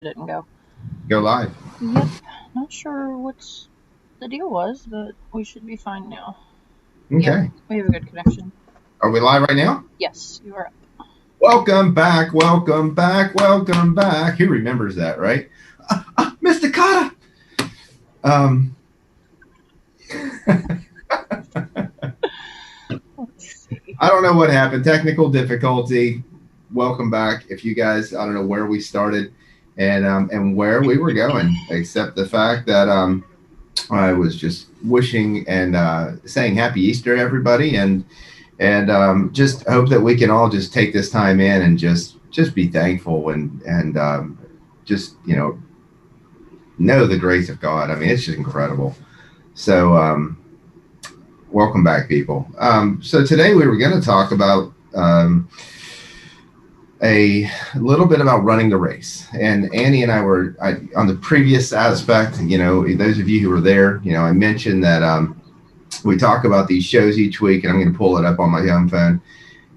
Didn't go. Go live. Yep. Not sure what's the deal was, but we should be fine now. Yep. Okay. We have a good connection. Are we live right now? Yes, you are up. Welcome back. Welcome back. Welcome back. Who remembers that, right? Mr. Cotta. Um, Let's see. I don't know what happened. Technical difficulty. Welcome back. If you guys, I don't know where we started and where we were going, except the fact that I was just wishing and saying Happy Easter, everybody, and just hope that we can all just take this time in and just be thankful and just know the grace of God. I mean, it's just incredible. So welcome back, people. So today we were going to talk about a little bit about running the race, and Annie and I were on the previous aspect. Those of you who were there, I mentioned that we talk about these shows each week, and I'm going to pull it up on my home phone.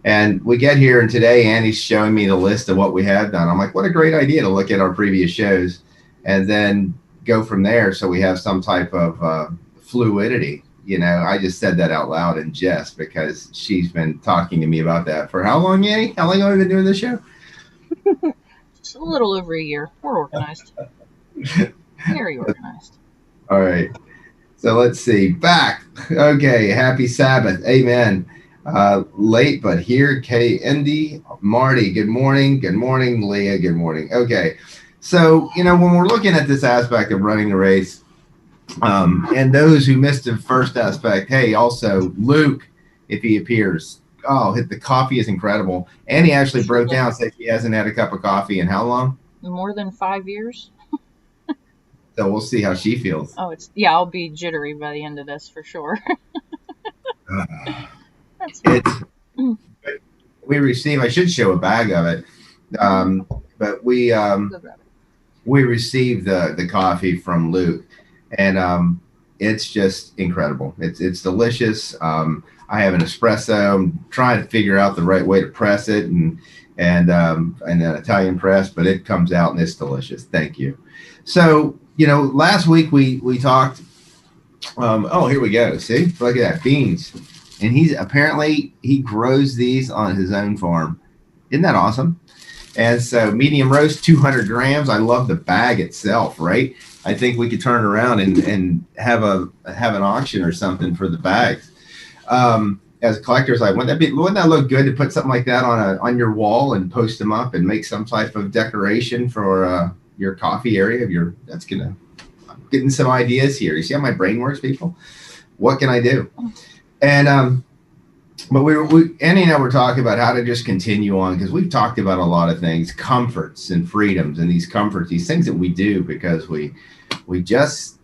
And we get here, and today Annie's showing me the list of what we have done. I'm like, what a great idea to look at our previous shows and then go from there, so we have some type of fluidity. I just said that out loud in jest because she's been talking to me about that for how long, Annie? How long have we been doing this show? Just a little over a year. We're organized. Very organized. All right. So let's see. Back. Okay. Happy Sabbath. Amen. Late, but here. Kay, Indy, Marty. Good morning. Good morning, Leah. Good morning. Okay. So, when we're looking at this aspect of running the race, and those who missed the first aspect, hey, also Luke, if he appears, the coffee is incredible. Annie actually broke down, said she hasn't had a cup of coffee in how long? More than 5 years. So we'll see how she feels. Oh, I'll be jittery by the end of this for sure. We received, I should show a bag of it, but we received the coffee from Luke, and it's just incredible. It's delicious. I have an espresso. I'm trying to figure out the right way to press it and an Italian press, but it comes out and it's delicious. Thank you. So, last week we talked. Here we go. See, look at that, beans. And he grows these on his own farm. Isn't that awesome? And so medium roast, 200 grams. I love the bag itself, right? I think we could turn around and have an auction or something for the bags. As collectors, wouldn't that look good to put something like that on your wall and post them up and make some type of decoration for your coffee area? I'm getting some ideas here. You see how my brain works, people? What can I do? And but Annie and I were talking about how to just continue on, because we've talked about a lot of things, comforts and freedoms, and these comforts, these things that we do because we just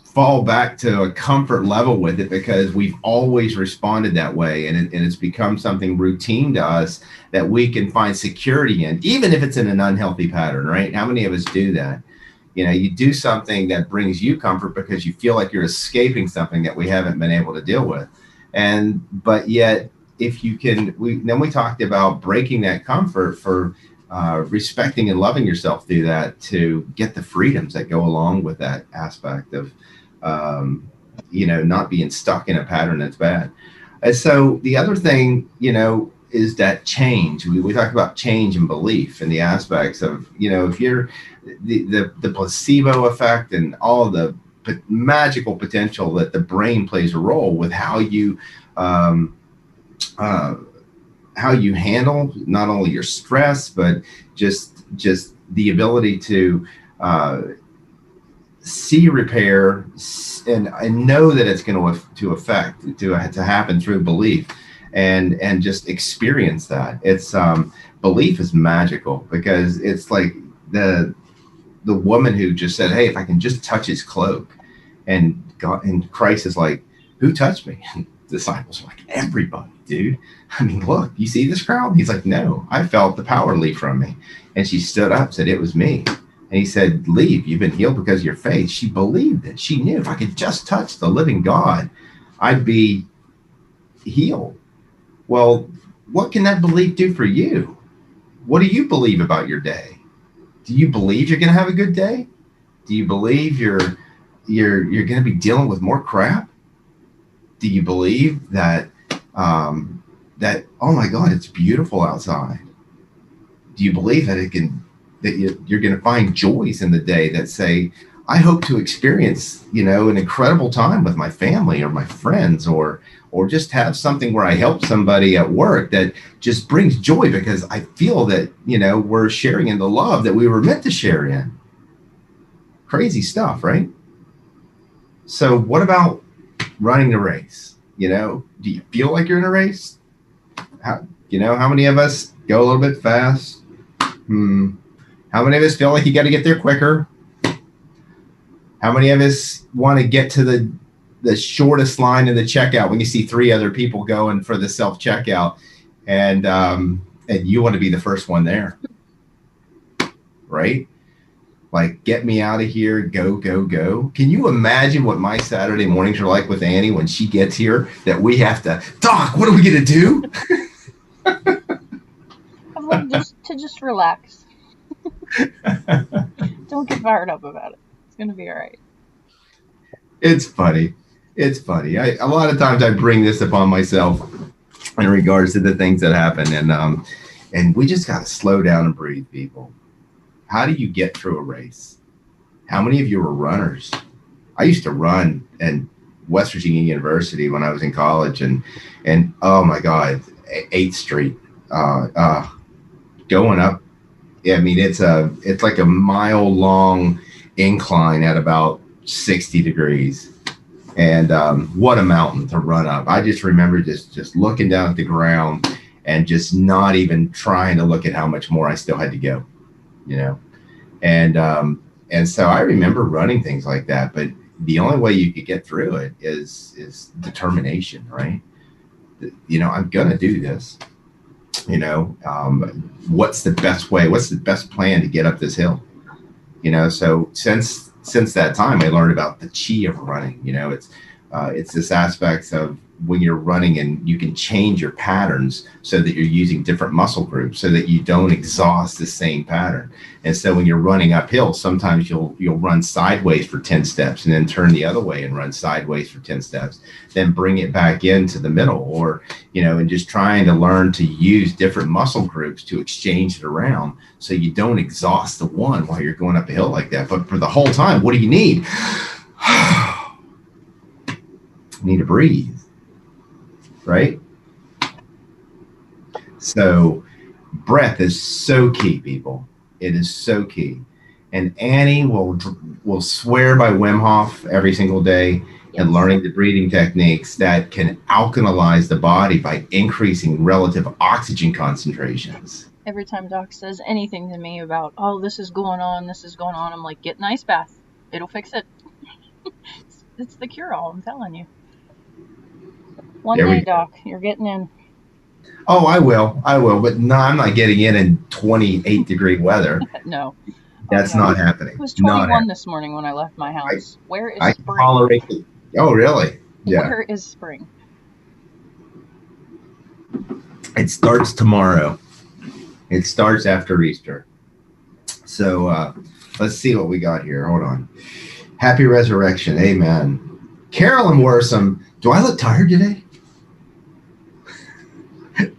fall back to a comfort level with it because we've always responded that way, and it's become something routine to us that we can find security in, even if it's in an unhealthy pattern, right? How many of us do that? You do something that brings you comfort because you feel like you're escaping something that we haven't been able to deal with. But yet, if you can, we talked about breaking that comfort for respecting and loving yourself through that to get the freedoms that go along with that aspect of, not being stuck in a pattern that's bad. And so the other thing, is that change. We talked about change and belief and the aspects of, if you're the placebo effect and all the magical potential that the brain plays a role with how you handle not only your stress, but just the ability to see repair and know that it's going to happen through belief and just experience that. It's belief is magical because it's like the woman who just said, hey, if I can just touch his cloak, and God and Christ is like, who touched me? And the disciples are like, everybody, dude. I mean, look, you see this crowd? He's like, no, I felt the power leave from me. And she stood up, said, it was me. And he said, leave, you've been healed because of your faith. She believed it. She knew if I could just touch the living God, I'd be healed. Well, what can that belief do for you? What do you believe about your day? Do you believe you're going to have a good day? Do you believe you're going to be dealing with more crap? Do you believe that that oh my God, it's beautiful outside? Do you believe that you're going to find joys in the day that say, I hope to experience, an incredible time with my family or my friends, or just have something where I help somebody at work that just brings joy because I feel that, we're sharing in the love that we were meant to share in. Crazy stuff, right? So what about running the race? Do you feel like you're in a race? How many of us go a little bit fast? How many of us feel like you got to get there quicker? How many of us want to get to the shortest line in the checkout when you see 3 other people going for the self checkout, and you want to be the first one there, right? Like, get me out of here, go, go, go. Can you imagine what my Saturday mornings are like with Annie when she gets here, that we have to, Doc, what are we going to do? I've learned just relax. Don't get fired up about it. It's going to be all right. It's funny. It's funny. A lot of times I bring this upon myself in regards to the things that happen. And we just got to slow down and breathe, people. How do you get through a race? How many of you are runners? I used to run in West Virginia University when I was in college, and oh my God, 8th Street, going up. I mean, it's like a mile long incline at about 60 degrees. And what a mountain to run up. I just remember just looking down at the ground and just not even trying to look at how much more I still had to go, and so I remember running things like that. But the only way you could get through it is determination, right? I'm gonna do this. What's the best way? What's the best plan to get up this hill? So since that time, I learned about the chi of running. It's this aspect of when you're running and you can change your patterns so that you're using different muscle groups so that you don't exhaust the same pattern. And so when you're running uphill, sometimes you'll run sideways for 10 steps and then turn the other way and run sideways for 10 steps, then bring it back into the middle, or, and just trying to learn to use different muscle groups to exchange it around so you don't exhaust the one while you're going up a hill like that. But for the whole time, what do you need? You need to breathe. Right? So breath is so key, people. It is so key. And Annie will swear by Wim Hof every single day, and learning the breathing techniques that can alkalize the body by increasing relative oxygen concentrations. Every time Doc says anything to me about, oh, this is going on, I'm like, get an ice bath. It'll fix it. It's the cure-all, I'm telling you. One day, Doc, you're getting in. Oh, I will. But no, I'm not getting in 28-degree weather. No. That's not happening. It was 21 this morning when I left my house. Where is spring? Tolerate it. Oh, really? Yeah. Where is spring? It starts tomorrow. It starts after Easter. So let's see what we got here. Hold on. Happy Resurrection. Amen. Carolyn Worsom. Do I look tired today?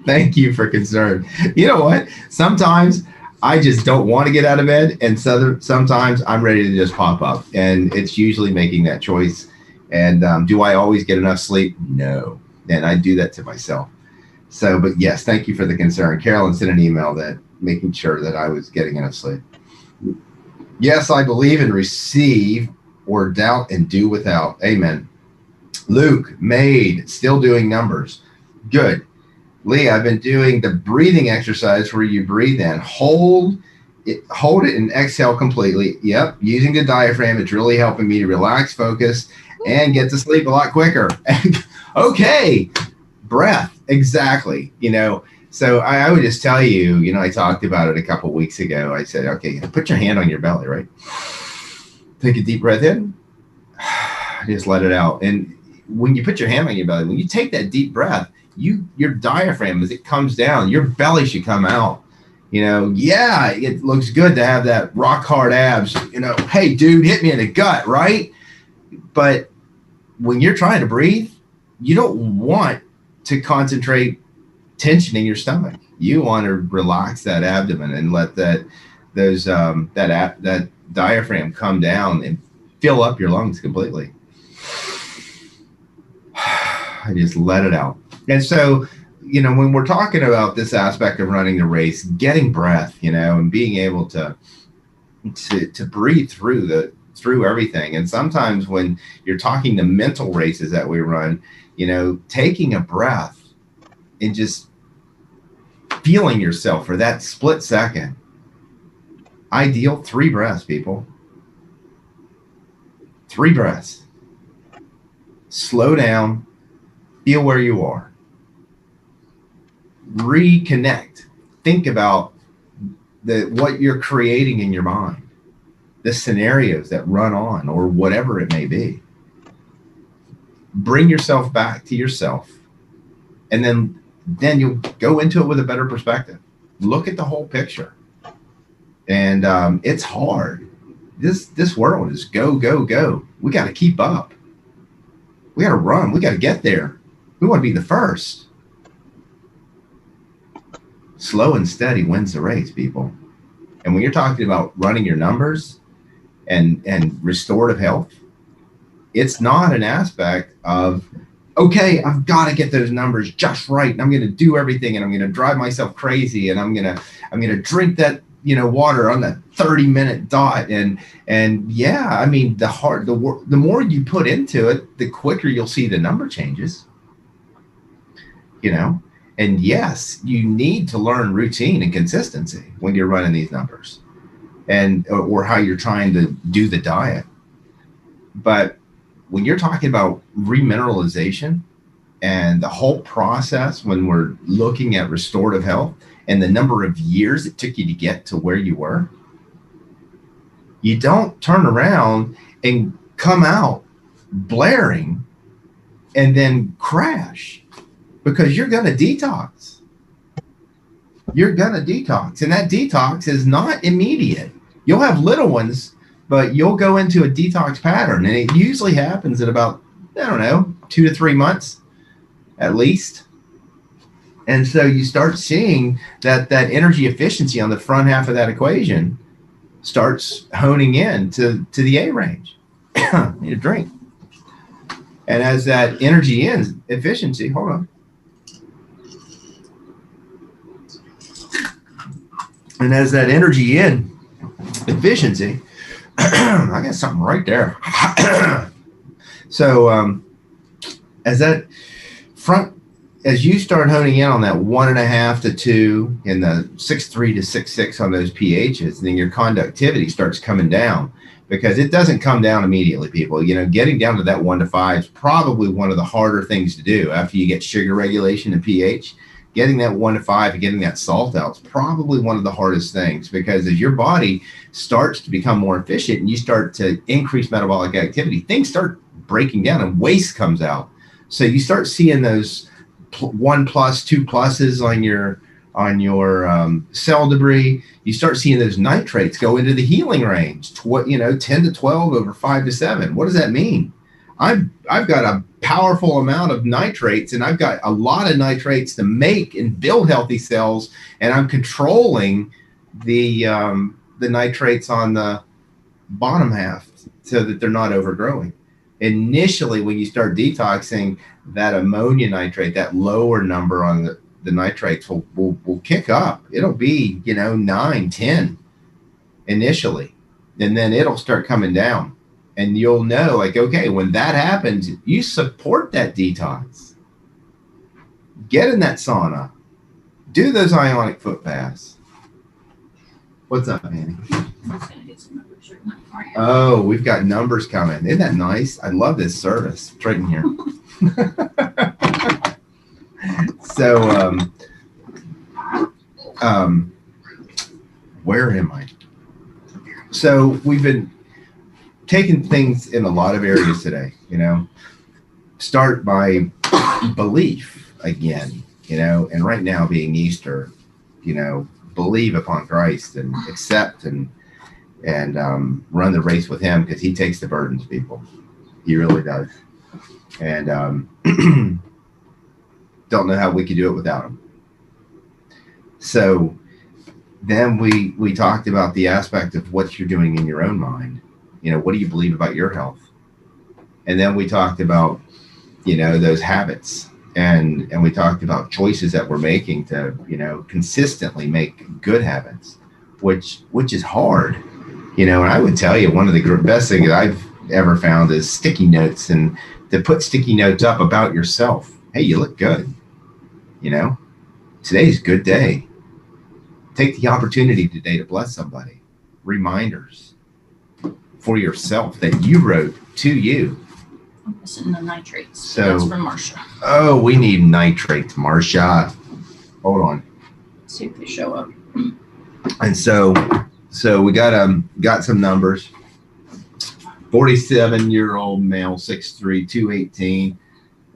Thank you for concern. You know what? Sometimes I just don't want to get out of bed, and sometimes I'm ready to just pop up, and it's usually making that choice. And do I always get enough sleep? No. And I do that to myself. So, but yes, thank you for the concern. Carolyn sent an email that making sure that I was getting enough sleep. Yes, I believe and receive, or doubt and do without. Amen. Luke, made, still doing numbers. Good. Lee, I've been doing the breathing exercise where you breathe in, hold it and exhale completely. Yep. Using the diaphragm, it's really helping me to relax, focus, and get to sleep a lot quicker. Okay. Breath. Exactly. So I would just tell you, I talked about it a couple of weeks ago. I said, okay, put your hand on your belly, right? Take a deep breath in. Just let it out. And when you put your hand on your belly, when you take that deep breath, your diaphragm, as it comes down, your belly should come out. Yeah, it looks good to have that rock hard abs, hey dude, hit me in the gut, right? But when you're trying to breathe, you don't want to concentrate tension in your stomach. You want to relax that abdomen and let that diaphragm come down and fill up your lungs completely. I just let it out. And so, when we're talking about this aspect of running the race, getting breath, and being able to breathe through everything. And sometimes when you're talking the mental races that we run, taking a breath and just feeling yourself for that split second. Ideal 3 breaths, people. 3 breaths. Slow down. Feel where you are. Reconnect. Think about what you're creating in your mind. The scenarios that run on, or whatever it may be. Bring yourself back to yourself. And then you'll go into it with a better perspective. Look at the whole picture. And it's hard. This world is go, go, go. We got to keep up. We got to run. We got to get there. We want to be the first. Slow and steady wins the race, people. And when you're talking about running your numbers and restorative health, it's not an aspect of, okay, I've got to get those numbers just right, and I'm going to do everything, and I'm going to drive myself crazy, and I'm going to drink that water on that 30-minute dot, and yeah, I mean, the more you put into it, the quicker you'll see the number changes. And yes, you need to learn routine and consistency when you're running these numbers, or how you're trying to do the diet. But when you're talking about remineralization and the whole process, when we're looking at restorative health and the number of years it took you to get to where you were, you don't turn around and come out blaring and then crash, because you're going to detox. You're going to detox. And that detox is not immediate. You'll have little ones, but you'll go into a detox pattern. And it usually happens in about, 2 to 3 months at least. And so you start seeing that energy efficiency on the front half of that equation starts honing in to the A range. Need a drink. And as that energy efficiency, hold on. And as that energy efficiency, I got something right there. So as you start honing in on that 1.5 to 2 and the 6.3 to 6.6 on those pHs, then your conductivity starts coming down, because it doesn't come down immediately, people. Getting down to that 1 to 5 is probably one of the harder things to do after you get sugar regulation and pH. Getting that 1 to 5 and getting that salt out is probably one of the hardest things, because as your body starts to become more efficient and you start to increase metabolic activity, things start breaking down and waste comes out. So you start seeing those 1+, 2+ on your cell debris. You start seeing those nitrates go into the healing range, 10 to 12 over 5 to 7. What does that mean? I've got a powerful amount of nitrates, and I've got a lot of nitrates to make and build healthy cells, and I'm controlling the nitrates on the bottom half so that they're not overgrowing. Initially, when you start detoxing, that ammonia nitrate, that lower number on the nitrates will kick up. It'll be 9, 10 initially, and then it'll start coming down. And you'll know, okay, when that happens, you support that detox. Get in that sauna. Do those ionic foot baths. What's up, Annie? Oh, we've got numbers coming. Isn't that nice? I love this service. It's right in here. So, where am I? So we've been taking things in a lot of areas today, start by belief again, and right now being Easter, believe upon Christ and accept and run the race with him, because he takes the burdens, people. He really does. And don't know how we could do it without him. So then we talked about the aspect of what you're doing in your own mind. What do you believe about your health? And then we talked about, those habits. And we talked about choices that we're making to, consistently make good habits, which is hard. And I would tell you, one of the best things that I've ever found is sticky notes, and to put sticky notes up about yourself. Hey, you look good. Today's a good day. Take the opportunity today to bless somebody. Reminders for yourself that you wrote to you. I'm missing the nitrates. So that's from Marsha. Oh, we need nitrates, Marsha. Hold on. Let's see if they show up. And so we got some numbers. 47-year-old male, 6'3", 218.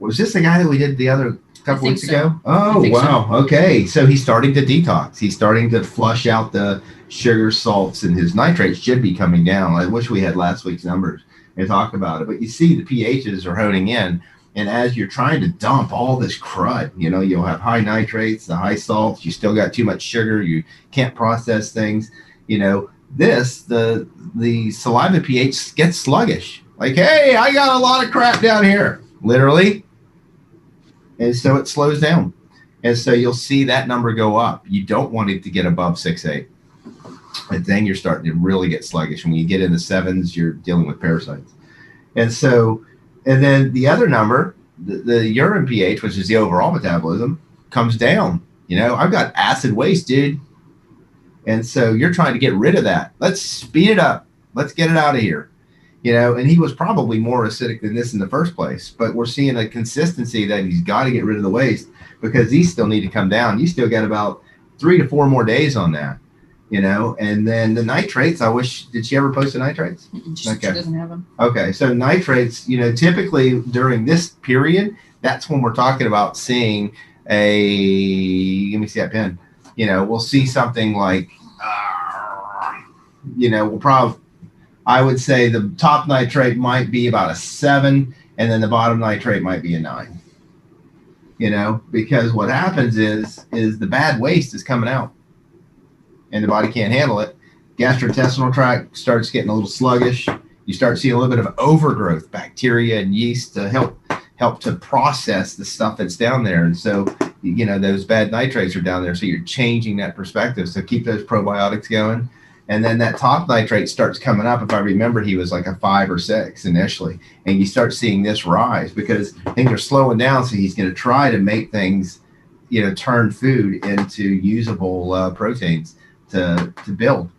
Was this the guy that we did the other couple weeks ago? Oh, wow. So. Okay. So he's starting to detox. He's starting to flush out the sugar, salts, and his nitrates should be coming down. I wish we had last week's numbers and talk about it. But you see the pHs are honing in. And as you're trying to dump all this crud, you'll have high nitrates, the high salts, you still got too much sugar, you can't process things. The saliva pH gets sluggish. Like, hey, I got a lot of crap down here, literally. And so it slows down. And so you'll see that number go up. You don't want it to get above 6.8. And then you're starting to really get sluggish. And when you get in the 7s, you're dealing with parasites. And then the other number, the urine pH, which is the overall metabolism, comes down. I've got acid waste, dude. And so you're trying to get rid of that. Let's speed it up. Let's get it out of here. And he was probably more acidic than this in the first place. But we're seeing a consistency that he's got to get rid of the waste, because these still need to come down. You still got about 3 to 4 more days on that. And then the nitrates, did she ever post the nitrates? She doesn't have them. Okay. So nitrates, typically during this period, that's when we're talking about seeing let me see that pen. We'll see something like, I would say the top nitrate might be about a 7, and then the bottom nitrate might be a 9. Because what happens is the bad waste is coming out, and the body can't handle it. Gastrointestinal tract starts getting a little sluggish. You start seeing a little bit of overgrowth, bacteria and yeast to help to process the stuff that's down there. And so, those bad nitrates are down there. So you're changing that perspective. So keep those probiotics going. And then that top nitrate starts coming up. If I remember, he was like a 5 or 6 initially. And you start seeing this rise because things are slowing down. So he's going to try to make things, turn food into usable proteins to build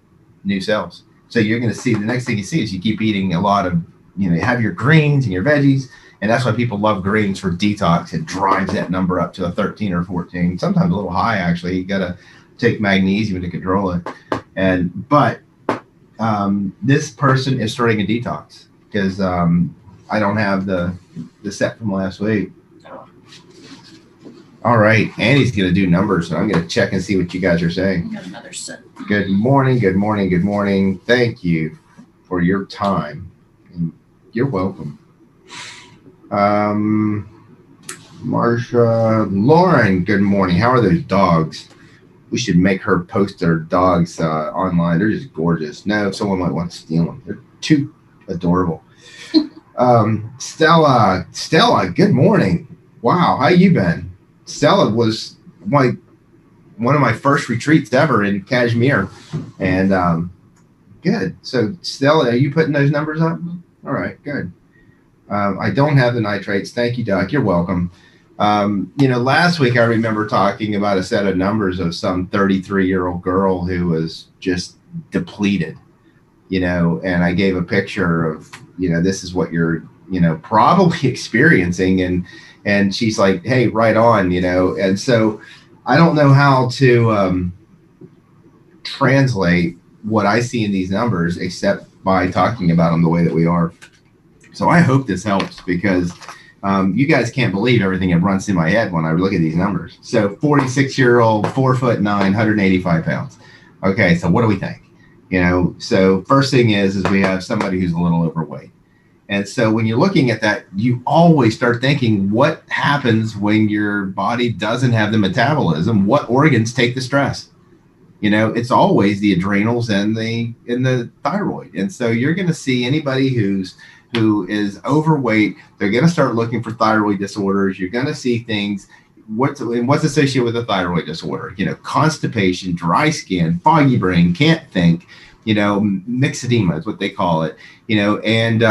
new cells. So you're going to see, the next thing you see is you keep eating a lot of, you have your greens and your veggies. And that's why people love greens for detox. It drives that number up to a 13 or 14, sometimes a little high, actually. You got to take magnesium to control it. But this person is starting a detox because I don't have the set from last week. All right, Annie's going to do numbers, so I'm going to check and see what you guys are saying. Got another set. Good morning, good morning, good morning. Thank you for your time. And you're welcome. Marsha, Lauren, good morning. How are those dogs? We should make her post their dogs online. They're just gorgeous. No, someone might want to steal them. They're too adorable. Stella, good morning. Wow, how you been? Stella was one of my first retreats ever in Kashmir. And good. So, Stella, are you putting those numbers up? Mm-hmm. All right, good. I don't have the nitrates. Thank you, Doc. You're welcome. Last week I remember talking about a set of numbers of some 33-year-old girl who was just depleted, and I gave a picture of, this is what you're, probably experiencing. And she's like, hey, right on, and so I don't know how to translate what I see in these numbers except by talking about them the way that we are. So I hope this helps because You guys can't believe everything that runs through my head when I look at these numbers. So 46-year-old, 4'9", 185 pounds. Okay, so what do we think? So first thing is we have somebody who's a little overweight. And so when you're looking at that, you always start thinking, what happens when your body doesn't have the metabolism? What organs take the stress? It's always the adrenals and the thyroid. And so you're going to see anybody who is overweight, they're going to start looking for thyroid disorders. You're going to see things. What's associated with a thyroid disorder? Constipation, dry skin, foggy brain, can't think. Myxedema is what they call it. And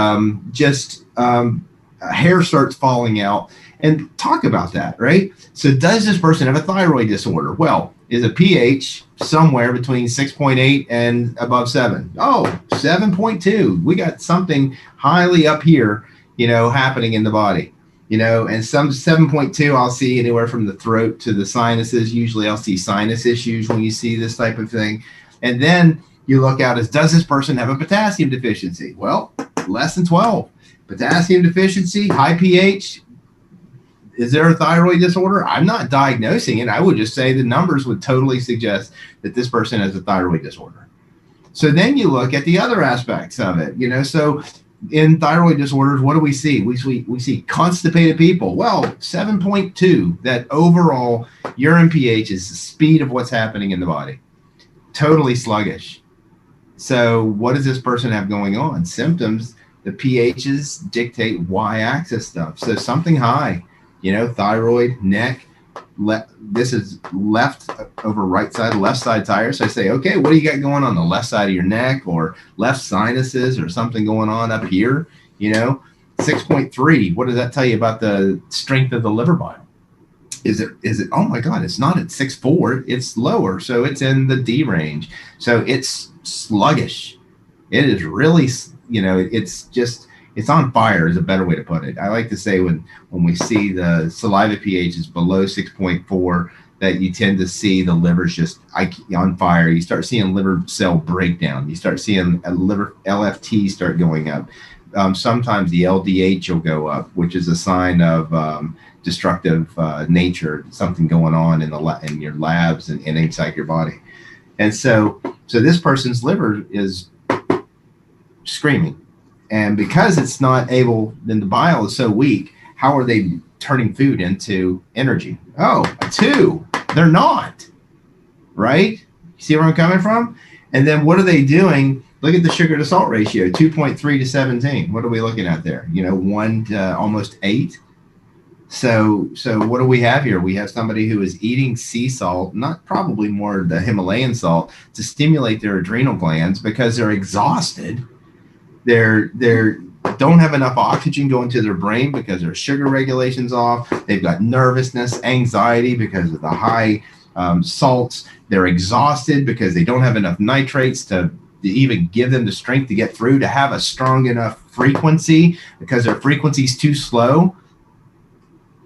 hair starts falling out. And talk about that, right? So does this person have a thyroid disorder? Well, is a pH somewhere between 6.8 and above 7? Oh, 7.2. We got something highly up here, happening in the body. And some 7.2, I'll see anywhere from the throat to the sinuses. Usually I'll see sinus issues when you see this type of thing. And then you look out as, does this person have a potassium deficiency? Well, less than 12. Potassium deficiency, high pH. Is there a thyroid disorder? I'm not diagnosing it. I would just say the numbers would totally suggest that this person has a thyroid disorder. So then you look at the other aspects of it, so in thyroid disorders, what do we see? We see constipated people. Well, 7.2, that overall urine pH is the speed of what's happening in the body. Totally sluggish. So what does this person have going on? Symptoms, the pHs dictate y-axis stuff. So something high, thyroid, neck, this is left over right side, left side tire. So I say, okay, what do you got going on the left side of your neck, or left sinuses, or something going on up here? 6.3. What does that tell you about the strength of the liver bile? Is it, oh my God, it's not at 6.4, it's lower. So it's in the D range. So it's sluggish. It is really, it's on fire is a better way to put it. I like to say when we see the saliva pH is below 6.4, that you tend to see the liver's just on fire. You start seeing liver cell breakdown. You start seeing a liver LFT start going up. Sometimes the LDH will go up, which is a sign of destructive nature, something going on in your labs and inside your body. And so this person's liver is screaming. And because it's not able, then the bile is so weak, how are they turning food into energy? Oh, a 2. They're not, right? You see where I'm coming from? And then what are they doing? Look at the sugar to salt ratio, 2.3 to 17. What are we looking at there? 1 to almost 8. So what do we have here? We have somebody who is eating sea salt, not probably more the Himalayan salt, to stimulate their adrenal glands because they're exhausted. They're don't have enough oxygen going to their brain because their sugar regulation's off. They've got nervousness, anxiety because of the high salts. They're exhausted because they don't have enough nitrates to even give them the strength to get through, to have a strong enough frequency because their frequency's too slow.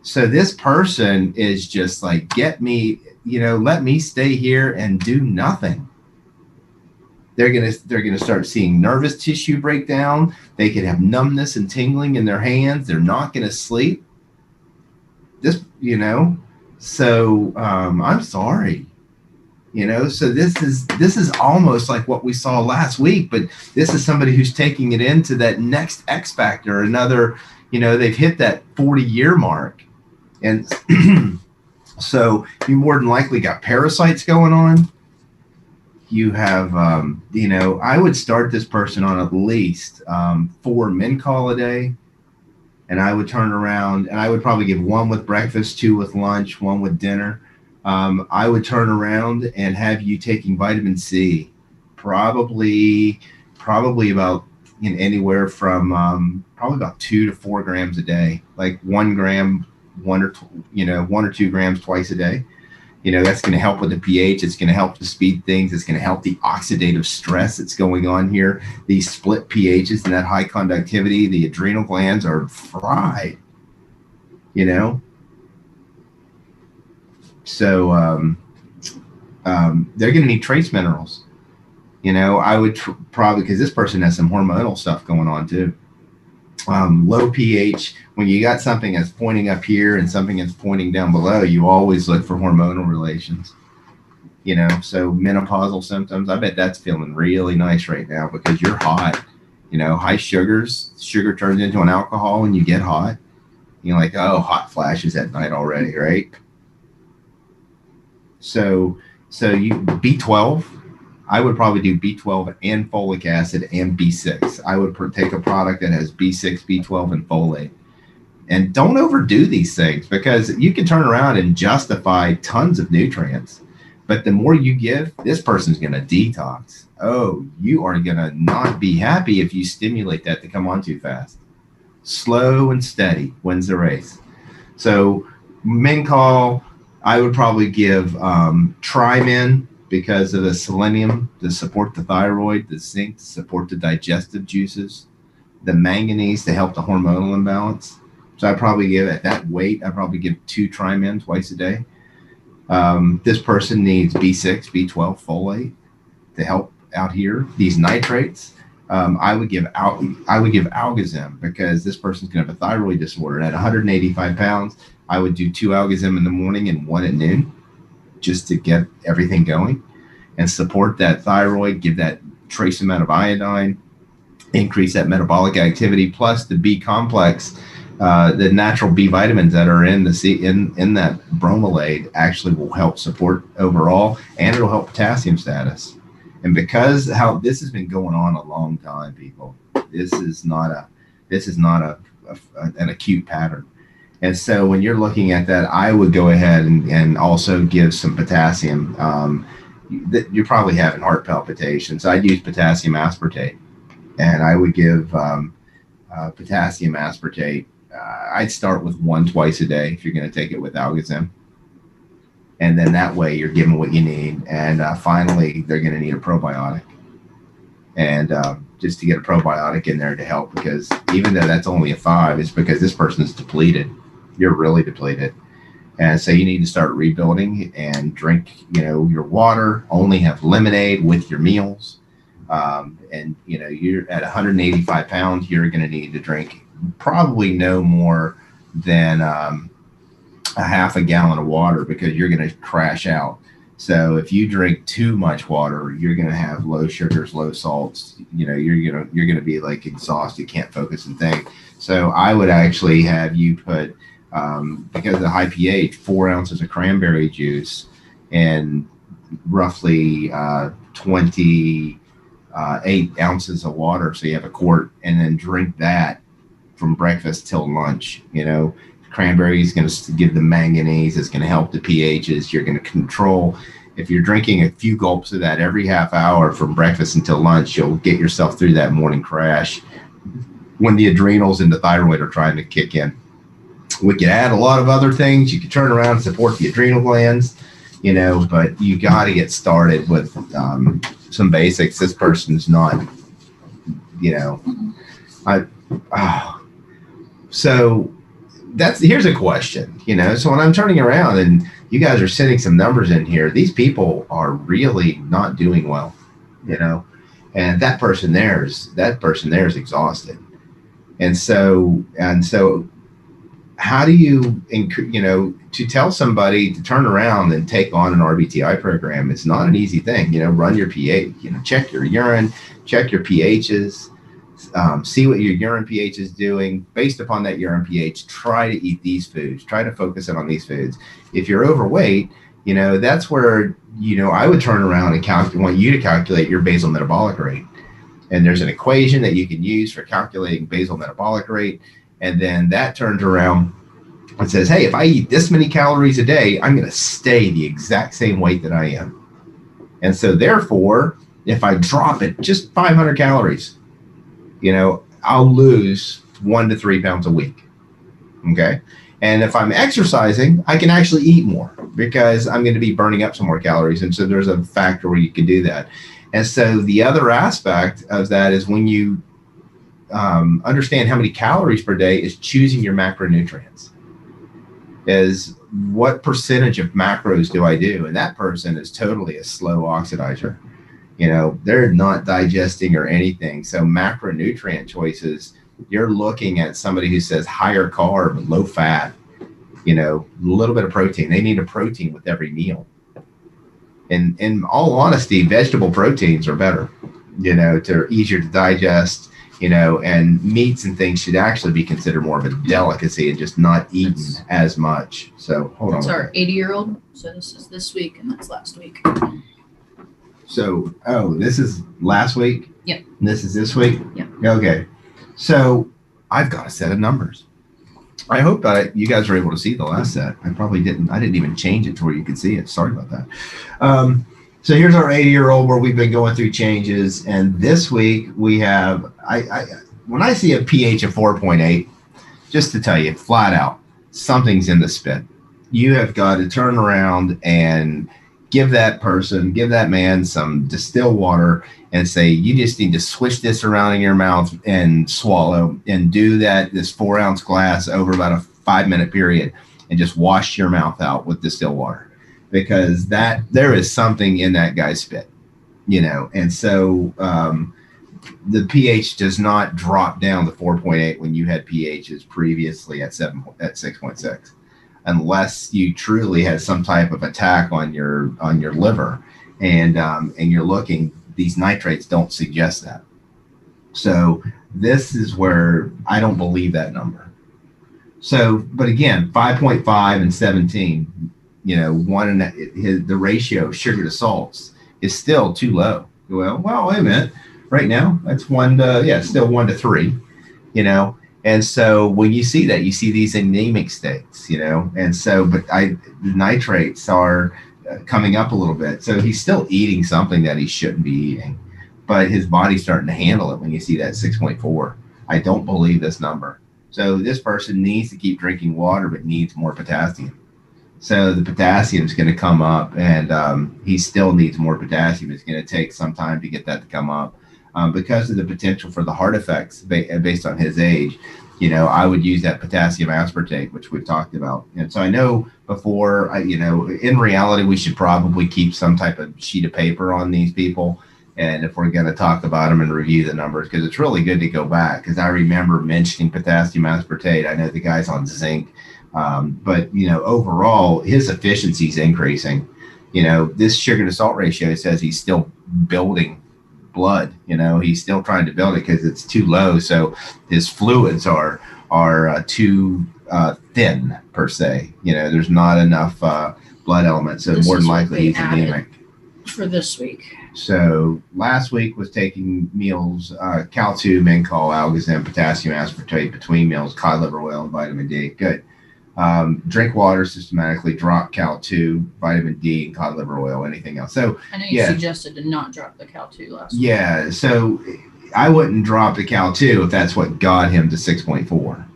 So this person is just like, get me, let me stay here and do nothing. They're gonna start seeing nervous tissue breakdown. They could have numbness and tingling in their hands. They're not gonna sleep. So I'm sorry. So this is almost like what we saw last week, but this is somebody who's taking it into that next X factor, another, they've hit that 40-year mark. And so you more than likely got parasites going on. You have, I would start this person on at least 4 Mincol a day. And I would turn around and I would probably give 1 with breakfast, 2 with lunch, 1 with dinner. I would turn around and have you taking vitamin C, probably about anywhere from probably about 2 to 4 grams a day, like 1 gram, 1 or 2 grams twice a day. That's going to help with the pH. It's going to help to speed things. It's going to help the oxidative stress that's going on here. These split pHs and that high conductivity, the adrenal glands are fried, So they're going to need trace minerals. I would probably, because this person has some hormonal stuff going on too. low pH. When you got something that's pointing up here and something that's pointing down below, you always look for hormonal relations. So menopausal symptoms, I bet that's feeling really nice right now because you're hot. High sugars, sugar turns into an alcohol and you get hot. You're like, oh, hot flashes at night already, right? So you B12, I would probably do B12 and folic acid and B6. I would take a product that has B6, B12, and folate. And don't overdo these things because you can turn around and justify tons of nutrients. But the more you give, this person's going to detox. Oh, you are going to not be happy if you stimulate that to come on too fast. Slow and steady wins the race. So Minkall, I would probably give Trimin because of the selenium to support the thyroid, the zinc to support the digestive juices, the manganese to help the hormonal imbalance. So I probably give at that weight, I probably give 2 Trimin twice a day. This person needs B6, B12, folate to help out here. These nitrates, I would give Algazim because this person's going to have a thyroid disorder. At 185 pounds, I would do 2 Algazim in the morning and 1 at noon just to get everything going and support that thyroid, give that trace amount of iodine, increase that metabolic activity, plus the B complex. The natural B vitamins that are in that bromelade actually will help support overall, and it'll help potassium status. And because how this has been going on a long time, people, this is not an acute pattern. And so when you're looking at that, I would go ahead and also give some potassium. You're probably having heart palpitations. I'd use potassium aspartate, and I would give potassium aspartate. I'd start with 1 twice a day if you're going to take it with Algazim. And then that way you're given what you need. And finally, they're going to need a probiotic. And just to get a probiotic in there to help, because even though that's only a 5, it's because this person's depleted. You're really depleted. And so you need to start rebuilding and drink, your water, only have lemonade with your meals. And, you're at 185 pounds, you're going to need to drink probably no more than a half a gallon of water because you're going to crash out. So if you drink too much water, you're going to have low sugars, low salts. You're going to be like exhausted, can't focus and think. So I would actually have you put, because of the high pH, 4 ounces of cranberry juice and roughly 28 ounces of water. So you have a quart, and then drink that from breakfast till lunch. Cranberry is going to give the manganese. It's going to help the pHs. You're going to control. If you're drinking a few gulps of that every half hour from breakfast until lunch, you'll get yourself through that morning crash when the adrenals and the thyroid are trying to kick in. We can add a lot of other things. You can turn around and support the adrenal glands, but you got to get started with some basics. This person's not, So here's a question, so when I'm turning around and you guys are sending some numbers in here, these people are really not doing well, and that person there is exhausted. And so how do you, to tell somebody to turn around and take on an RBTI program, it's not an easy thing, run your pH, check your urine, check your pHs, see what your urine pH is doing. Based upon that urine pH, try to eat these foods. Try to focus in on these foods. If you're overweight, that's where, I would turn around and want you to calculate your basal metabolic rate. And there's an equation that you can use for calculating basal metabolic rate. And then that turns around and says, hey, if I eat this many calories a day, I'm going to stay the exact same weight that I am. And so therefore, if I drop it just 500 calories, I'll lose 1 to 3 pounds a week. Okay. And if I'm exercising, I can actually eat more because I'm going to be burning up some more calories. And so there's a factor where you can do that. And so the other aspect of that is when you understand how many calories per day is choosing your macronutrients. Is what percentage of macros do I do? And that person is totally a slow oxidizer. They're not digesting or anything. So macronutrient choices you're looking at somebody who says higher carb, low fat, a little bit of protein. They need a protein with every meal. And in all honesty, vegetable proteins are better. They're easier to digest. And meats and things should actually be considered more of a delicacy and just not eaten as much. So hold on. That's our 80-year-old. So this is this week and that's last week. So, this is last week? Yep. And this is this week? Yep. Okay. So I've got a set of numbers. I hope that you guys were able to see the last set. I didn't even change it to where you could see it. Sorry about that. So here's our 80-year-old where we've been going through changes. And this week we have, when I see a pH of 4.8, just to tell you flat out, something's in the spit. You have got to turn around and give that man some distilled water and say, you just need to swish this around in your mouth and swallow, and do this 4-ounce glass over about a 5-minute period and just wash your mouth out with distilled water. Because there is something in that guy's spit, and so the pH does not drop down to 4.8 when you had pHs previously at 6.6, unless you truly had some type of attack on your liver, and you're looking. These nitrates don't suggest that. So this is where I don't believe that number. So, but again, 5.5 and 17. The ratio of sugar to salts is still too low. Well, wait a minute. Right now, that's still 1 to 3, And so when you see that, you see these anemic states, And so, but the nitrates are coming up a little bit. So he's still eating something that he shouldn't be eating, but his body's starting to handle it when you see that 6.4. I don't believe this number. So this person needs to keep drinking water, but needs more potassium. So the potassium is going to come up, and he still needs more potassium. It's going to take some time to get that to come up because of the potential for the heart effects based on his age. I would use that potassium aspartate, which we've talked about. And so I know before, in reality, we should probably keep some type of sheet of paper on these people. And if we're going to talk about them and review the numbers, because it's really good to go back, because I remember mentioning potassium aspartate. I know the guy's on zinc. But overall, his efficiency is increasing. This sugar to salt ratio says he's still building blood. He's still trying to build it because it's too low. So his fluids are too thin per se. There's not enough blood elements. So more than likely he's anemic. For this week. So last week was taking meals, Cal-2, Mencol, Algazin, potassium aspartate between meals, cod liver oil, and vitamin D. Good. Drink water systematically, drop Cal-2, vitamin D, and cod liver oil, anything else. So I know you suggested to not drop the Cal-2 last week. Yeah, so I wouldn't drop the Cal-2 if that's what got him to 6.4.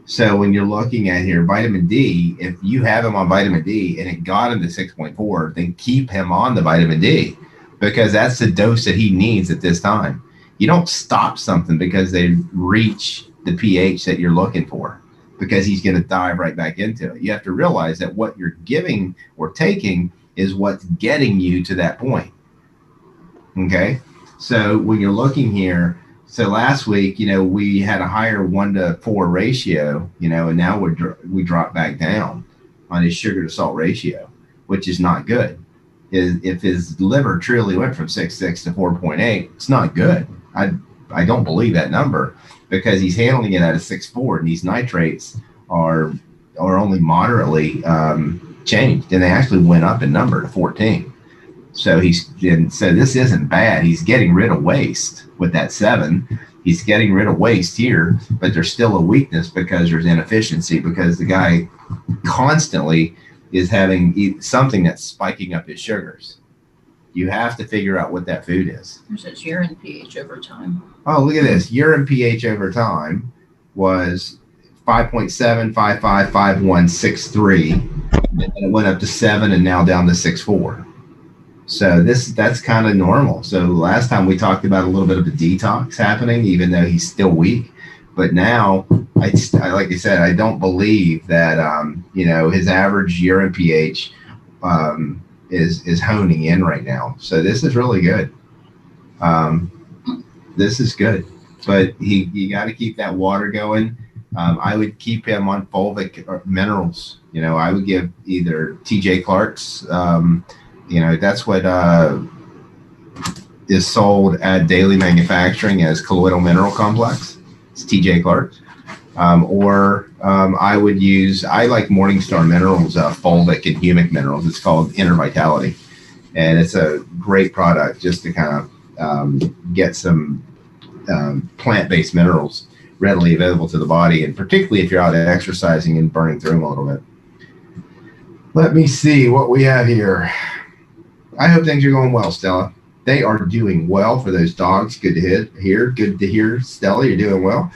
So when you're looking at here, vitamin D, if you have him on vitamin D and it got him to 6.4, then keep him on the vitamin D, because that's the dose that he needs at this time. You don't stop something because they reach the pH that you're looking for, because he's going to dive right back into it. You have to realize that what you're giving or taking is what's getting you to that point. Okay? So when you're looking here, so last week, we had a higher 1 to 4 ratio, and now we dropped back down on his sugar to salt ratio, which is not good. If his liver truly went from 6.6 to 4.8, it's not good. I don't believe that number, because he's handling it at a 6.4, and these nitrates are only moderately changed, and they actually went up in number to 14. So this isn't bad. He's getting rid of waste with that 7. He's getting rid of waste here, but there's still a weakness because there's inefficiency, because the guy constantly is having something that's spiking up his sugars. You have to figure out what that food is. There's its urine pH over time. Oh, look at this. Urine pH over time was 5.7, 5.5, 5.1, 6.3. And it went up to 7 and now down to 6.4. So that's kind of normal. So last time we talked about a little bit of a detox happening, even though he's still weak. But now, like I said, I don't believe that, his average urine pH is honing in right now. So this is really good. This is good. but you got to keep that water going. I would keep him on fulvic minerals. I would give either TJ Clark's. That's what is sold at Daily Manufacturing as colloidal mineral complex. It's TJ Clark's. I would use, I like Morningstar Minerals, fulvic and humic minerals. It's called Inner Vitality. And it's a great product just to kind of get some plant-based minerals readily available to the body, and particularly if you're out exercising and burning through them a little bit. Let me see what we have here. I hope things are going well, Stella. They are doing well for those dogs. Good to hear. Good to hear, Stella. You're doing well.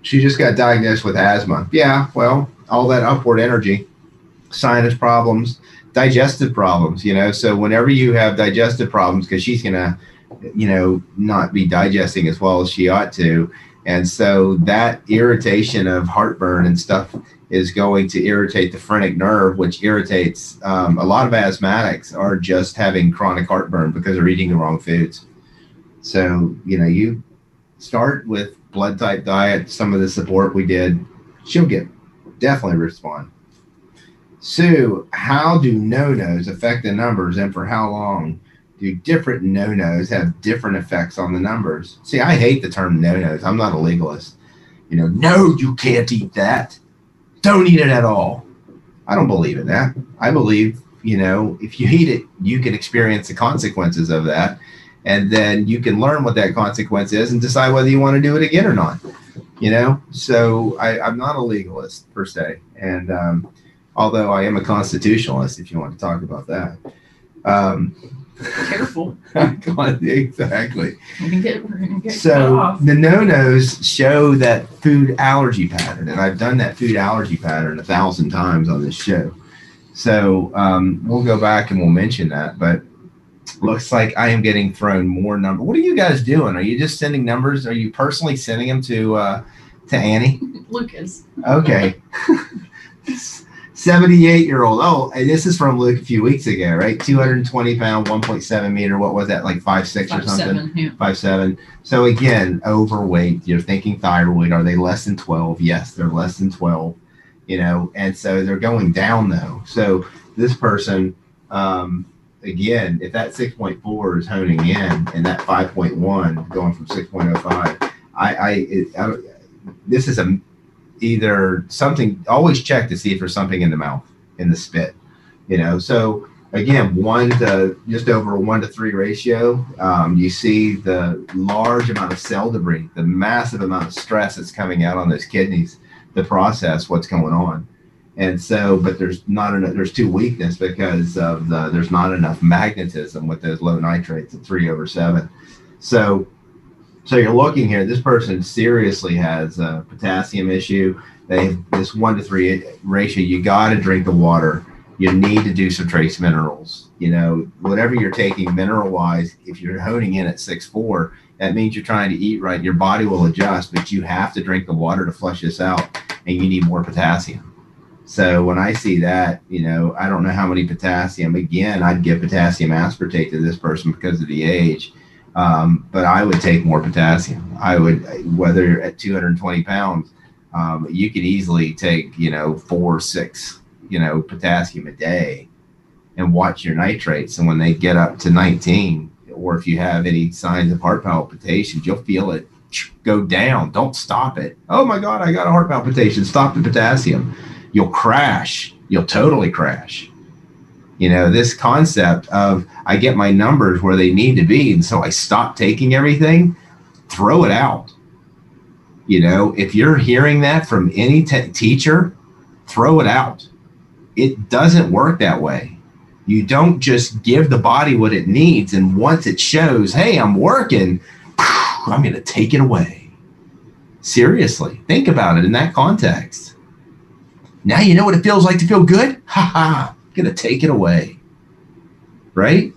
She just got diagnosed with asthma. Yeah, well, all that upward energy, sinus problems, digestive problems, So whenever you have digestive problems, because she's going to, not be digesting as well as she ought to. And so that irritation of heartburn and stuff is going to irritate the phrenic nerve, which irritates a lot of asthmatics are just having chronic heartburn because they're eating the wrong foods. So, you start with blood type diet, some of the support we did, she'll definitely respond. Sue, how do no-nos affect the numbers, and for how long do different no-nos have different effects on the numbers? See, I hate the term no-nos. I'm not a legalist. No, you can't eat that. Don't eat it at all. I don't believe in that. I believe, if you eat it, you can experience the consequences of that. And then you can learn what that consequence is and decide whether you want to do it again or not. So I'm not a legalist per se. And although I am a constitutionalist, if you want to talk about that. Careful. Exactly. We're gonna get so off. The no-nos show that food allergy pattern, and I've done that food allergy pattern 1,000 times on this show. So we'll go back and we'll mention that, but looks like I am getting thrown more numbers. What are you guys doing? Are you just sending numbers? Are you personally sending them to Annie? Lucas. Okay. 78-year-old. Oh, and this is from Luke a few weeks ago, right? 220 pound, 1.7 meter. What was that? Like 5'6" or something? 5'7", yeah. 5'7". So again, overweight. You're thinking thyroid. Are they less than 12? Yes, they're less than 12. And so they're going down though. So this person, again, if that 6.4 is honing in and that 5.1 going from 6.05, this is either something. Always check to see if there's something in the mouth, in the spit. So again, just over a 1-to-3 ratio. You see the large amount of cell debris, the massive amount of stress that's coming out on those kidneys to process what's going on. And so, but there's not enough. There's too weakness because of there's not enough magnetism with those low nitrates at 3/7. So you're looking here. This person seriously has a potassium issue. They have this 1-to-3 ratio. You got to drink the water. You need to do some trace minerals. Whatever you're taking mineral wise, if you're honing in at 6.4, that means you're trying to eat right. Your body will adjust, but you have to drink the water to flush this out, and you need more potassium. So when I see that, I don't know how many potassium. Again, I'd give potassium aspartate to this person because of the age. But I would take more potassium. I would, whether at 220 pounds, you could easily take, 4 or 6, potassium a day and watch your nitrates. And when they get up to 19, or if you have any signs of heart palpitations, you'll feel it go down. Don't stop it. Oh my God, I got a heart palpitation. Stop the potassium. You'll crash. You'll totally crash. This concept of I get my numbers where they need to be, and so I stop taking everything, throw it out. If you're hearing that from any teacher, throw it out. It doesn't work that way. You don't just give the body what it needs, and once it shows, hey, I'm working, I'm going to take it away. Seriously, think about it in that context. Now you know what it feels like to feel good? Ha ha. Gonna take it away. Right?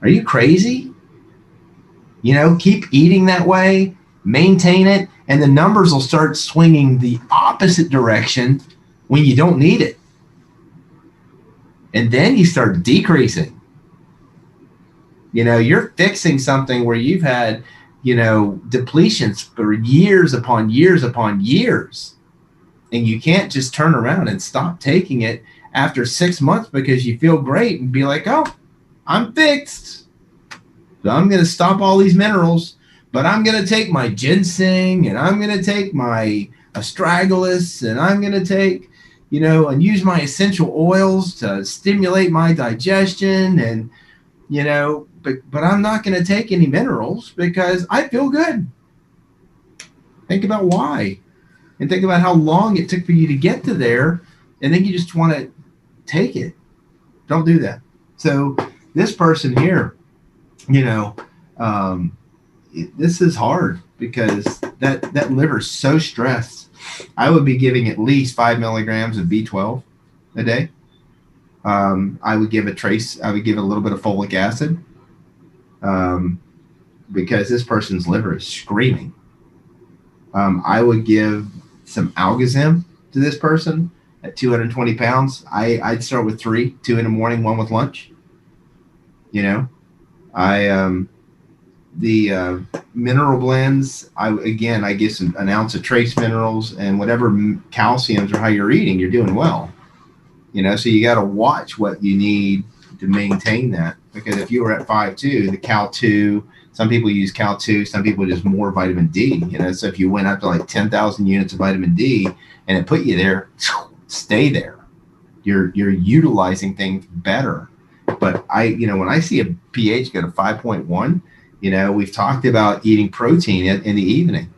Are you crazy? Keep eating that way, maintain it, and the numbers will start swinging the opposite direction when you don't need it. And then you start decreasing. You're fixing something where you've had depletions for years upon years upon years. And you can't just turn around and stop taking it after 6 months because you feel great and be like, oh, I'm fixed. So I'm going to stop all these minerals, but I'm going to take my ginseng and I'm going to take my astragalus and I'm going to take, and use my essential oils to stimulate my digestion and, but I'm not going to take any minerals because I feel good. Think about why. And think about how long it took for you to get to there, and then you just want to take it. Don't do that. So this person here, this is hard because that liver's so stressed. I would be giving at least 5 milligrams of B12 a day. I would give a little bit of folic acid because this person's liver is screaming. I would give some Algazim to this person at 220 pounds. I'd start with 3, 2 in the morning, 1 with lunch. The mineral blends, I give an ounce of trace minerals and whatever calciums or how you're eating, you're doing well. So you got to watch what you need to maintain that, because if you were at 5.2, the Cal2, some people use Cal2, some people just more vitamin D, so if you went up to like 10,000 units of vitamin D and it put you there, stay there. You're utilizing things better. But when I see a pH go to 5.1, we've talked about eating protein in the evening.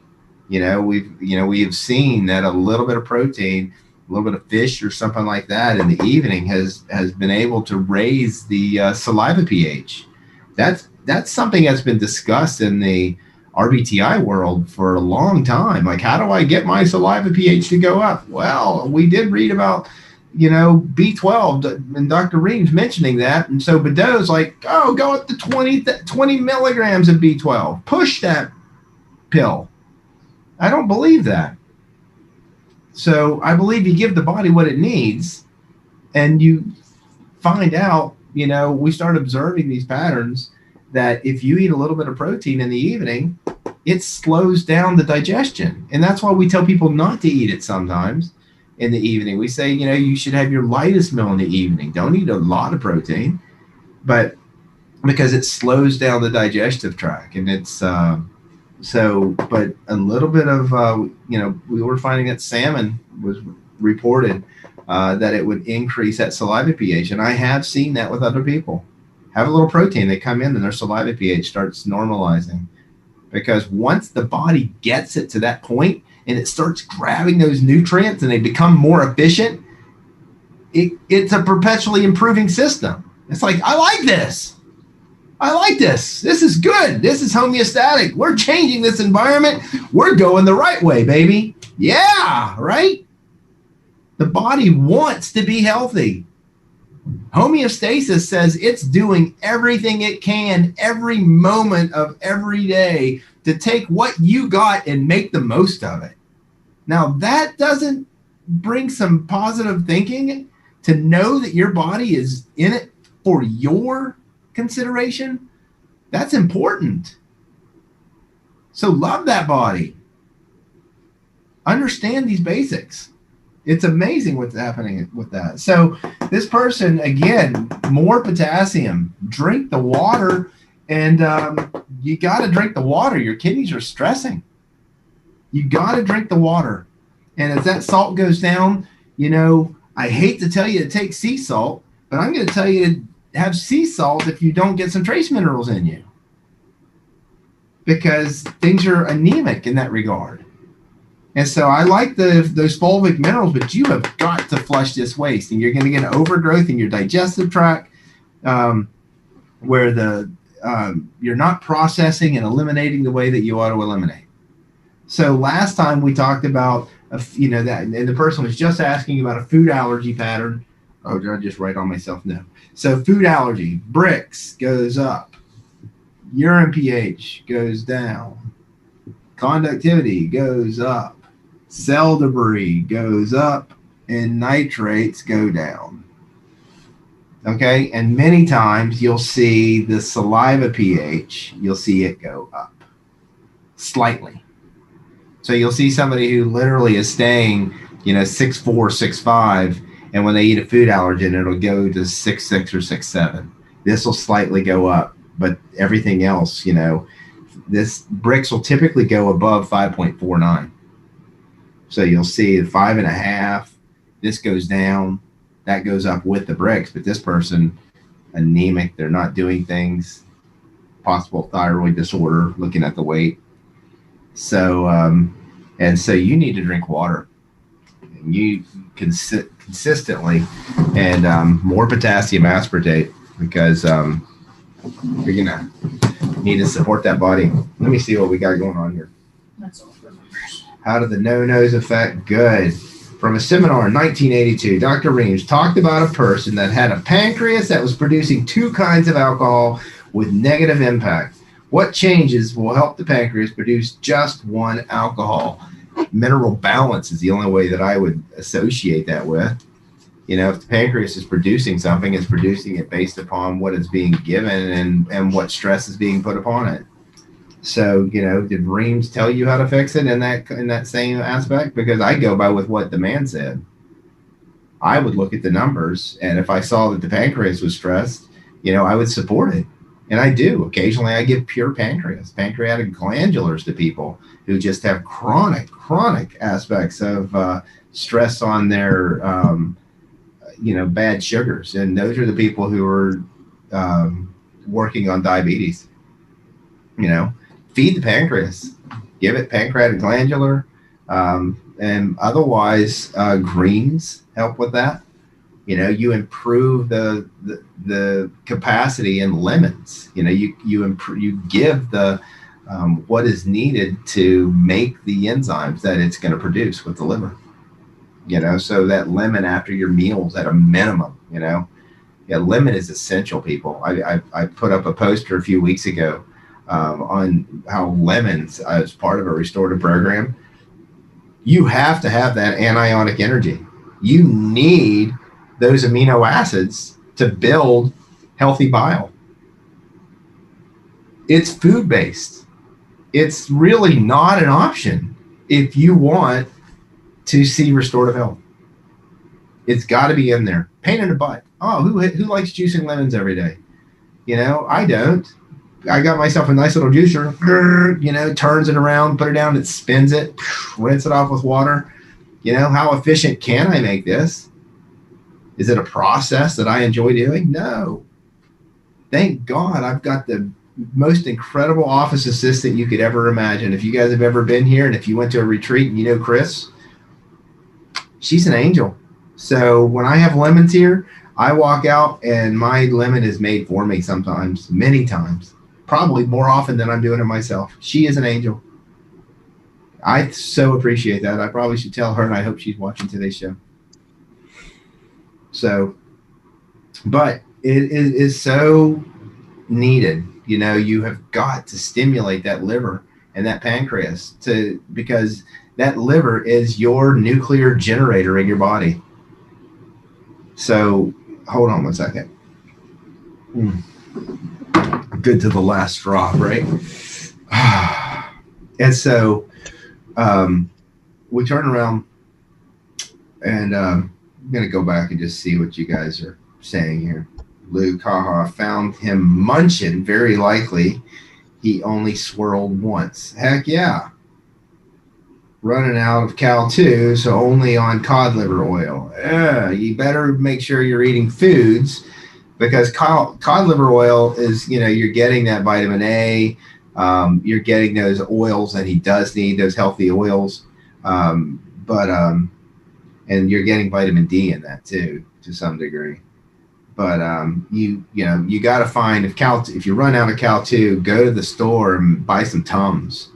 We have seen that a little bit of protein, a little bit of fish or something like that in the evening has been able to raise the saliva pH. That's something that's been discussed in the RBTI world for a long time. Like, how do I get my saliva pH to go up? Well, we did read about, B12 and Dr. Reams mentioning that. And so Badeau's like, oh, go up to 20 milligrams of B12. Push that pill. I don't believe that. So I believe you give the body what it needs and you find out, we start observing these patterns that if you eat a little bit of protein in the evening, it slows down the digestion. And that's why we tell people not to eat it sometimes in the evening. We say, you should have your lightest meal in the evening. Don't eat a lot of protein, but because it slows down the digestive tract. And it's but a little bit of, we were finding that salmon was reported that it would increase that saliva pH. And I have seen that with other people. Have a little protein, they come in and their saliva pH starts normalizing. Because once the body gets it to that point and it starts grabbing those nutrients and they become more efficient, it's a perpetually improving system. It's like, I like this. This is good. This is homeostatic. We're changing this environment. We're going the right way, baby. Yeah, right? The body wants to be healthy. Homeostasis says it's doing everything it can every moment of every day to take what you got and make the most of it. Now, that doesn't bring some positive thinking to know that your body is in it for your consideration. That's important. So love that body. Understand these basics. It's amazing what's happening with that. So this person, again, more potassium. Drink the water, and you got to drink the water. Your kidneys are stressing. You got to drink the water. And as that salt goes down, I hate to tell you to take sea salt, but I'm going to tell you to have sea salt if you don't get some trace minerals in you, because things are anemic in that regard. And so I like those fulvic minerals, but you have got to flush this waste, and you're going to get an overgrowth in your digestive tract, where you're not processing and eliminating the way that you ought to eliminate. So last time we talked about that, and the person was just asking about a food allergy pattern. Oh, did I just write on myself? No. So food allergy, Brix goes up, urine pH goes down, conductivity goes up, cell debris goes up, and nitrates go down. Okay, and many times you'll see the saliva pH, you'll see it go up. slightly. So you'll see somebody who literally is staying, 6'4", 6'5", and when they eat a food allergen, it'll go to 6'6" or 6'7". This will slightly go up, but everything else, this bricks will typically go above 5.49. So you'll see 5.5. This goes down, that goes up with the bricks. But this person, anemic, they're not doing things. Possible thyroid disorder. Looking at the weight. So so you need to drink water. And you consistently, and more potassium aspartate, because you're gonna need to support that body. Let me see what we got going on here. That's all for members. How do the no-nos affect? Good. From a seminar in 1982, Dr. Reams talked about a person that had a pancreas that was producing 2 kinds of alcohol with negative impact. What changes will help the pancreas produce just one alcohol? Mineral balance is the only way that I would associate that with. If the pancreas is producing something, it's producing it based upon what is being given and what stress is being put upon it. So, did Reams tell you how to fix it in that same aspect? Because I go by with what the man said. I would look at the numbers, and if I saw that the pancreas was stressed, I would support it. And I do. Occasionally I give pure pancreatic glandulars to people who just have chronic aspects of stress on their, bad sugars. And those are the people who are working on diabetes. Feed the pancreas, give it pancreatic glandular, and otherwise greens help with that. You improve the capacity in lemons. You give the what is needed to make the enzymes that it's going to produce with the liver. So that lemon after your meals at a minimum. Lemon is essential, people. I put up a poster a few weeks ago on how lemons, as part of a restorative program, you have to have that anionic energy. You need those amino acids to build healthy bile. It's food-based. It's really not an option if you want to see restorative health. It's got to be in there. Pain in the butt. Oh, who likes juicing lemons every day? I don't. I got myself a nice little juicer, turns it around, put it down, it spins it, rinse it off with water. How efficient can I make this? Is it a process that I enjoy doing? No. Thank God I've got the most incredible office assistant you could ever imagine. If you guys have ever been here and if you went to a retreat and Chris, she's an angel. So when I have lemons here, I walk out and my lemon is made for me sometimes, many times, probably more often than I'm doing it myself. She is an angel. I so appreciate that. I probably should tell her, and I hope she's watching today's show. So, but it is so needed. You have got to stimulate that liver and that pancreas because that liver is your nuclear generator in your body. So hold on one second. Good to the last drop, right? And so we turn around and I'm going to go back and just see what you guys are saying here. Luke, found him munching. Very likely he only swirled once. Heck yeah. Running out of Cal-2, so only on cod liver oil. You better make sure you're eating foods because cod liver oil is, you're getting that vitamin A. You're getting those oils that he does need, those healthy oils. And you're getting vitamin D in that too, to some degree. But you got to find if you run out of Cal-2, go to the store and buy some Tums.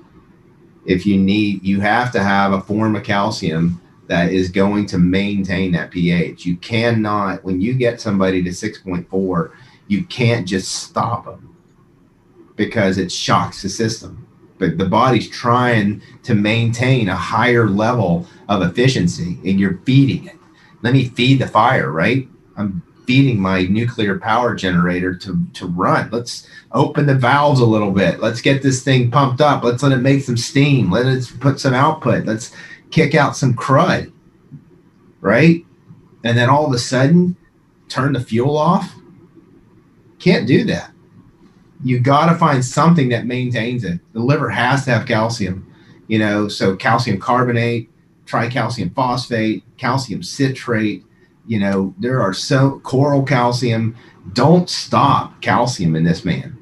If you have to have a form of calcium that is going to maintain that pH. You cannot, when you get somebody to 6.4, you can't just stop them because it shocks the system. But the body's trying to maintain a higher level of efficiency and you're feeding it. Let me feed the fire, right? feeding my nuclear power generator to run. Let's open the valves a little bit. Let's get this thing pumped up. Let's let it make some steam. Let it put some output. Let's kick out some crud, right? And then all of a sudden, turn the fuel off. Can't do that. You got to find something that maintains it. The liver has to have calcium, so calcium carbonate, tricalcium phosphate, calcium citrate, there are coral calcium. Don't stop calcium in this man.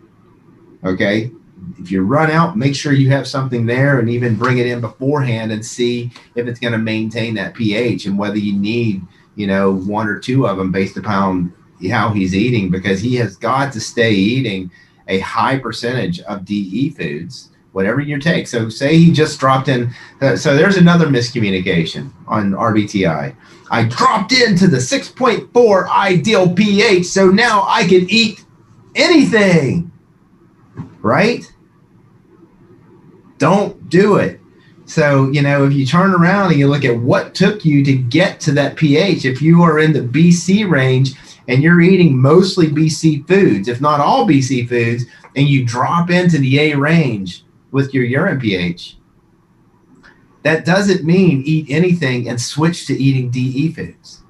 Okay. If you run out, make sure you have something there, and even bring it in beforehand and see if it's going to maintain that pH, and whether you need, one or two of them based upon how he's eating, because he has got to stay eating a high percentage of DE foods, whatever you take. So say he just dropped in. So there's another miscommunication on RBTI. I dropped into the 6.4 ideal pH, so now I can eat anything, right? Don't do it. So, if you turn around and you look at what took you to get to that pH, if you are in the BC range and you're eating mostly BC foods, if not all BC foods, and you drop into the A range with your urine pH, that doesn't mean eat anything and switch to eating DE foods.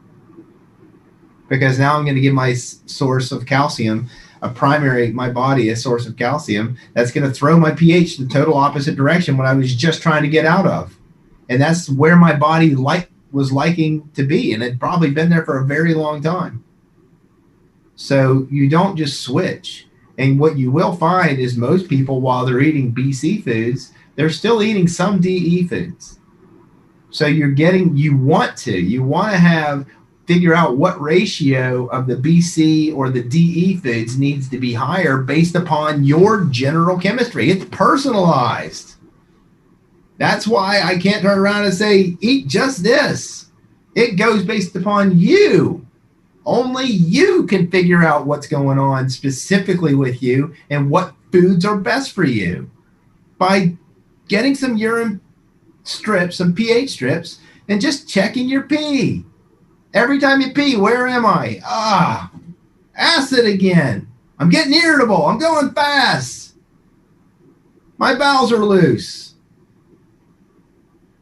Because now I'm going to give my source of calcium, my body a source of calcium that's going to throw my pH the total opposite direction when I was just trying to get out of. And that's where my body was liking to be. And it'd probably been there for a very long time. So you don't just switch. And what you will find is most people, while they're eating BC foods, they're still eating some DE foods. So you want to figure out what ratio of the BC or the DE foods needs to be higher based upon your general chemistry. It's personalized. That's why I can't turn around and say, eat just this. It goes based upon you. Only you can figure out what's going on specifically with you and what foods are best for you by getting some urine strips, some pH strips, and just checking your pee. Every time you pee, where am I? Acid again. I'm getting irritable. I'm going fast. My bowels are loose.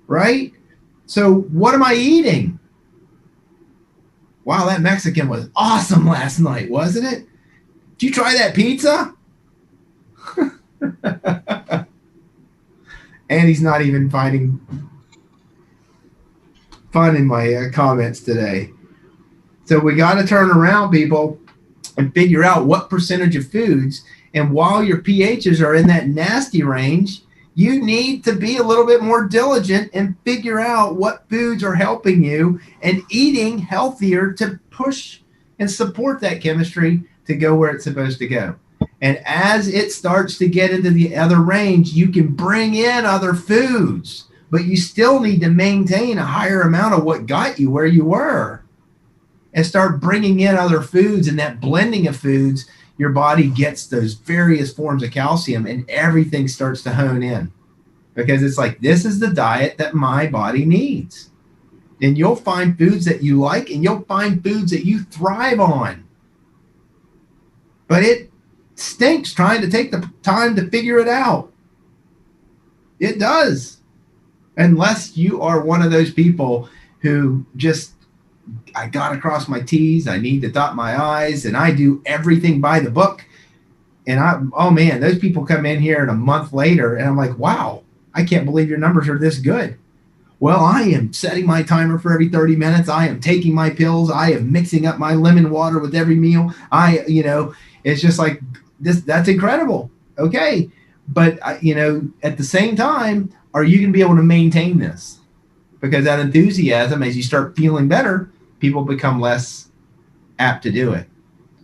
Right? So what am I eating? Wow, that Mexican was awesome last night, wasn't it? Did you try that pizza? And he's not even finding fun in my comments today. So we got to turn around, people, and figure out what percentage of foods. And while your pHs are in that nasty range, you need to be a little bit more diligent and figure out what foods are helping you and eating healthier to push and support that chemistry to go where it's supposed to go. And as it starts to get into the other range, you can bring in other foods, but you still need to maintain a higher amount of what got you where you were, and start bringing in other foods. And that blending of foods, your body gets those various forms of calcium, and everything starts to hone in, because it's like, this is the diet that my body needs. And you'll find foods that you like, and you'll find foods that you thrive on. But it stinks trying to take the time to figure it out. It does. Unless you are one of those people who just, I got to cross my T's, I need to dot my I's, and I do everything by the book. And oh man, those people come in here and a month later, and I'm like, wow, I can't believe your numbers are this good. Well, I am setting my timer for every 30 minutes. I am taking my pills. I am mixing up my lemon water with every meal. It's just like this. That's incredible. Okay. But, at the same time, are you going to be able to maintain this? Because that enthusiasm, as you start feeling better, people become less apt to do it,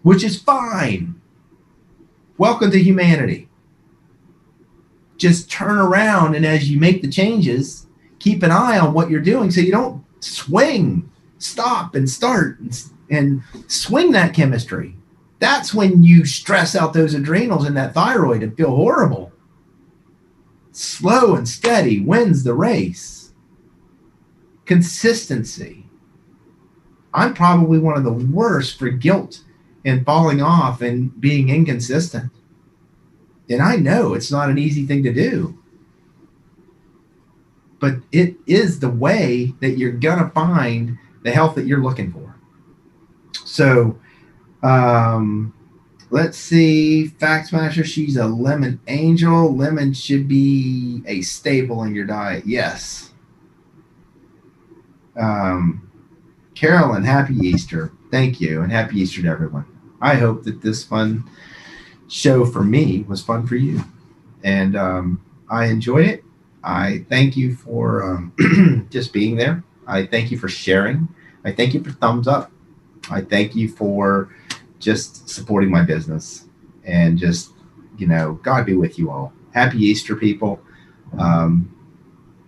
which is fine. Welcome to humanity. Just turn around, and as you make the changes, keep an eye on what you're doing so you don't stop and start and swing that chemistry. That's when you stress out those adrenals and that thyroid and feel horrible. Slow and steady wins the race. Consistency. I'm probably one of the worst for guilt and falling off and being inconsistent. And I know it's not an easy thing to do, but it is the way that you're going to find the health that you're looking for. So, let's see. Fact Smasher, she's a lemon angel. Lemon should be a staple in your diet. Yes. Carolyn, happy Easter. Thank you, and happy Easter to everyone. I hope that this fun show for me was fun for you. And I enjoyed it. I thank you for just being there. I thank you for sharing. I thank you for thumbs up. I thank you for just supporting my business. And just, God be with you all. Happy Easter, people.